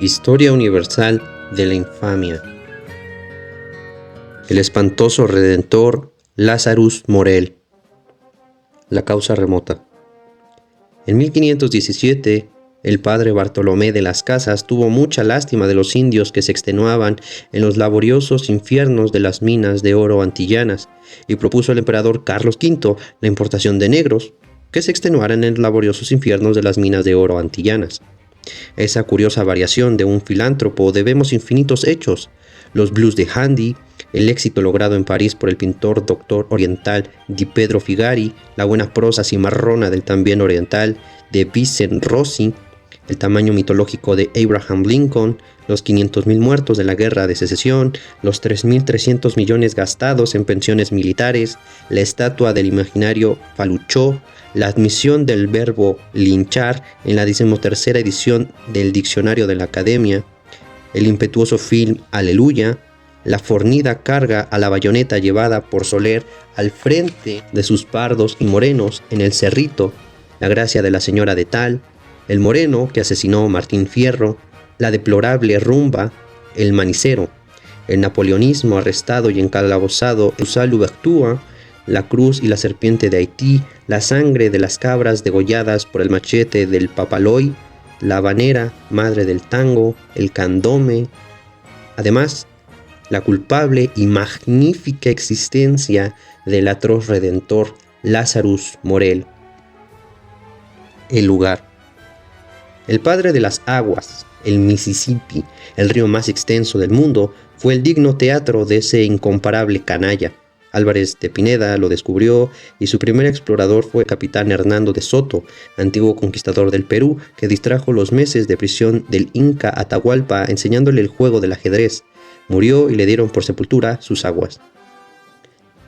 Historia universal de la infamia. El espantoso redentor Lazarus Morel. La causa remota. En 1517, el padre Bartolomé de las Casas tuvo mucha lástima de los indios que se extenuaban en los laboriosos infiernos de las minas de oro antillanas y propuso al emperador Carlos V la importación de negros que se extenuaran en los laboriosos infiernos de las minas de oro antillanas. Esa curiosa variación de un filántropo debemos infinitos hechos: los blues de Handy, el éxito logrado en París por el pintor doctor oriental Di Pedro Figari, la buena prosa cimarrona del también oriental de Vincent Rossi, el tamaño mitológico de Abraham Lincoln, los 500,000 muertos de la Guerra de Secesión, los 3.300 millones gastados en pensiones militares, la estatua del imaginario Faluchó, la admisión del verbo linchar en la 13ª edición del Diccionario de la Academia, el impetuoso film Aleluya, la fornida carga a la bayoneta llevada por Soler al frente de sus pardos y morenos en el Cerrito, la gracia de la señora de Tal, el moreno que asesinó Martín Fierro, la deplorable rumba, el manicero, el napoleonismo arrestado y encalabozado Usalu actúa, la cruz y la serpiente de Haití, la sangre de las cabras degolladas por el machete del Papaloy, la habanera, madre del tango, el candome. Además, la culpable y magnífica existencia del atroz redentor Lazarus Morel. El lugar. El padre de las aguas, el Mississippi, el río más extenso del mundo, fue el digno teatro de ese incomparable canalla. Álvarez de Pineda lo descubrió y su primer explorador fue el capitán Hernando de Soto, antiguo conquistador del Perú, que distrajo los meses de prisión del Inca Atahualpa enseñándole el juego del ajedrez. Murió y le dieron por sepultura sus aguas.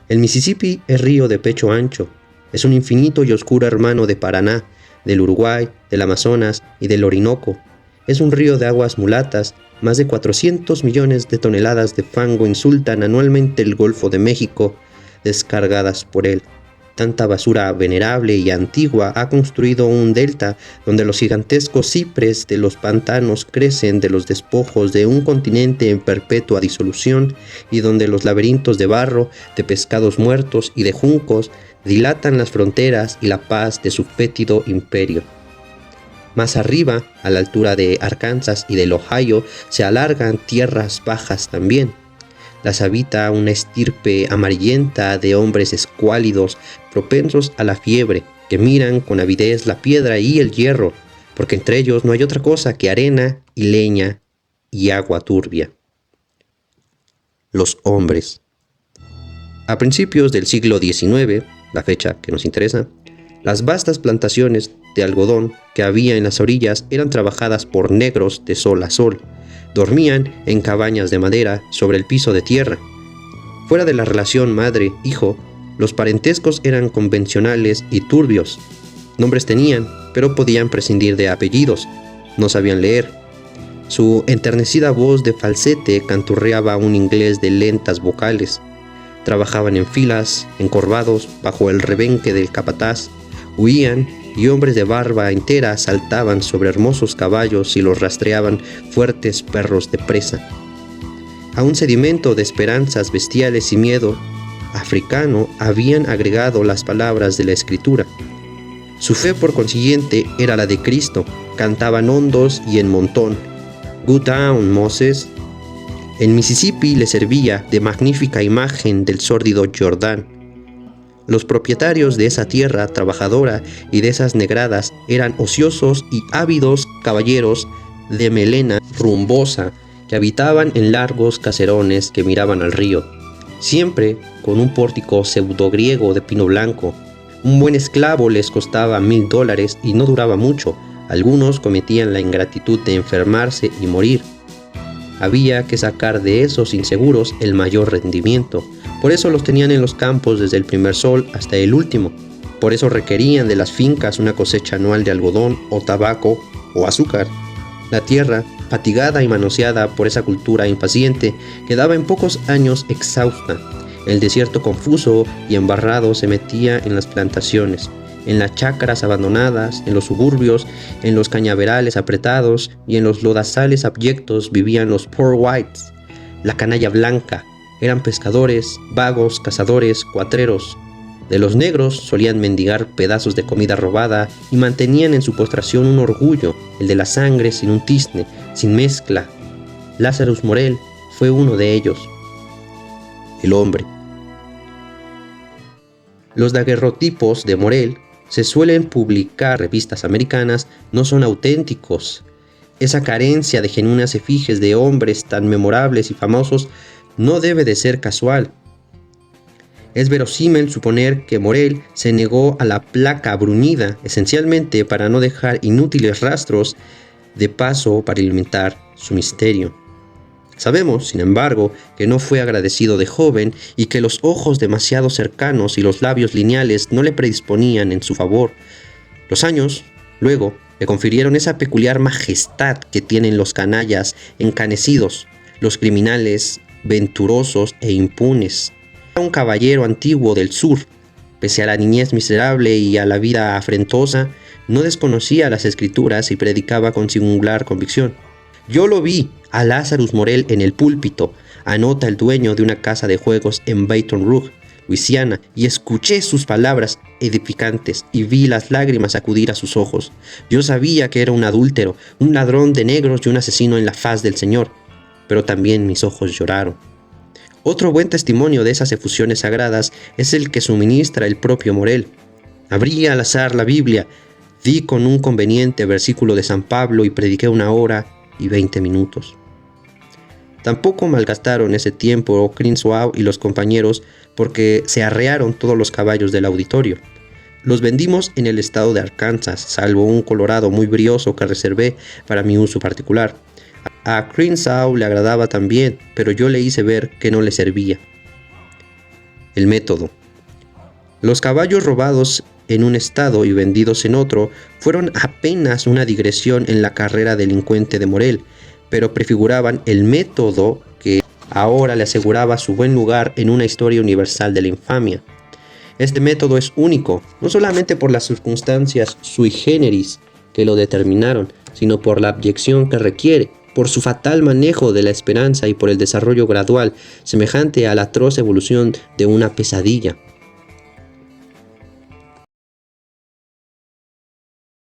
El Mississippi es río de pecho ancho. Es un infinito y oscuro hermano de Paraná, del Uruguay, del Amazonas y del Orinoco. Es un río de aguas mulatas. Más de 400 millones de toneladas de fango insultan anualmente el Golfo de México, descargadas por él. Tanta basura venerable y antigua ha construido un delta donde los gigantescos cipres de los pantanos crecen de los despojos de un continente en perpetua disolución y donde los laberintos de barro, de pescados muertos y de juncos dilatan las fronteras y la paz de su fétido imperio. Más arriba, a la altura de Arkansas y del Ohio, se alargan tierras bajas también. Las habita una estirpe amarillenta de hombres escuálidos, propensos a la fiebre, que miran con avidez la piedra y el hierro, porque entre ellos no hay otra cosa que arena y leña y agua turbia. Los hombres. A principios del siglo XIX, la fecha que nos interesa, las vastas plantaciones de algodón que había en las orillas eran trabajadas por negros de sol a sol. Dormían en cabañas de madera sobre el piso de tierra. Fuera de la relación madre-hijo, los parentescos eran convencionales y turbios. Nombres tenían, pero podían prescindir de apellidos. No sabían leer. Su enternecida voz de falsete canturreaba un inglés de lentas vocales. Trabajaban en filas, encorvados, bajo el rebenque del capataz. Huían, y hombres de barba entera saltaban sobre hermosos caballos y los rastreaban fuertes perros de presa. A un sedimento de esperanzas bestiales y miedo africano habían agregado las palabras de la Escritura. Su fe, por consiguiente, era la de Cristo. Cantaban hondos y en montón: "Good down, Moses". El Mississippi le servía de magnífica imagen del sórdido Jordán. Los propietarios de esa tierra trabajadora y de esas negradas eran ociosos y ávidos caballeros de melena rumbosa que habitaban en largos caserones que miraban al río, siempre con un pórtico pseudogriego de pino blanco. Un buen esclavo les costaba $1,000 y no duraba mucho. Algunos cometían la ingratitud de enfermarse y morir. Había que sacar de esos inseguros el mayor rendimiento. Por eso los tenían en los campos desde el primer sol hasta el último. Por eso requerían de las fincas una cosecha anual de algodón o tabaco o azúcar. La tierra, fatigada y manoseada por esa cultura impaciente, quedaba en pocos años exhausta. El desierto confuso y embarrado se metía en las plantaciones. en las chacras abandonadas, en los suburbios, en los cañaverales apretados y en los lodazales abyectos vivían los poor whites, la canalla blanca. Eran pescadores, vagos, cazadores, cuatreros. De los negros solían mendigar pedazos de comida robada y mantenían en su postración un orgullo, el de la sangre sin un tizne, sin mezcla. Lazarus Morel fue uno de ellos. El hombre. Los daguerrotipos de Morel se suelen publicar en revistas americanas, no son auténticos. Esa carencia de genuinas efigies de hombres tan memorables y famosos no debe de ser casual. Es verosímil suponer que Morel se negó a la placa bruñida esencialmente para no dejar inútiles rastros de paso para alimentar su misterio. Sabemos, sin embargo, que no fue agradecido de joven y que los ojos demasiado cercanos y los labios lineales no le predisponían en su favor. Los años, luego, le confirieron esa peculiar majestad que tienen los canallas encanecidos, los criminales venturosos e impunes. Era un caballero antiguo del sur. Pese a la niñez miserable y a la vida afrentosa, no desconocía las escrituras y predicaba con singular convicción. Yo lo vi a Lazarus Morel en el púlpito, anota el dueño de una casa de juegos en Baton Rouge, Luisiana, y escuché sus palabras edificantes y vi las lágrimas acudir a sus ojos. Yo sabía que era un adúltero, un ladrón de negros y un asesino en la faz del Señor, pero también mis ojos lloraron. Otro buen testimonio de esas efusiones sagradas es el que suministra el propio Morel. Abrí al azar la Biblia, di con un conveniente versículo de San Pablo y prediqué 1 hora y 20 minutos. Tampoco malgastaron ese tiempo Crenshaw y los compañeros porque se arrearon todos los caballos del auditorio. Los vendimos en el estado de Arkansas, salvo un colorado muy brioso que reservé para mi uso particular. A Crenshaw le agradaba también, pero yo le hice ver que no le servía. El método. Los caballos robados en un estado y vendidos en otro fueron apenas una digresión en la carrera delincuente de Morel, pero prefiguraban el método que ahora le aseguraba su buen lugar en una historia universal de la infamia. Este método es único, no solamente por las circunstancias sui generis que lo determinaron, sino por la abyección que requiere, por su fatal manejo de la esperanza y por el desarrollo gradual, semejante a la atroz evolución de una pesadilla.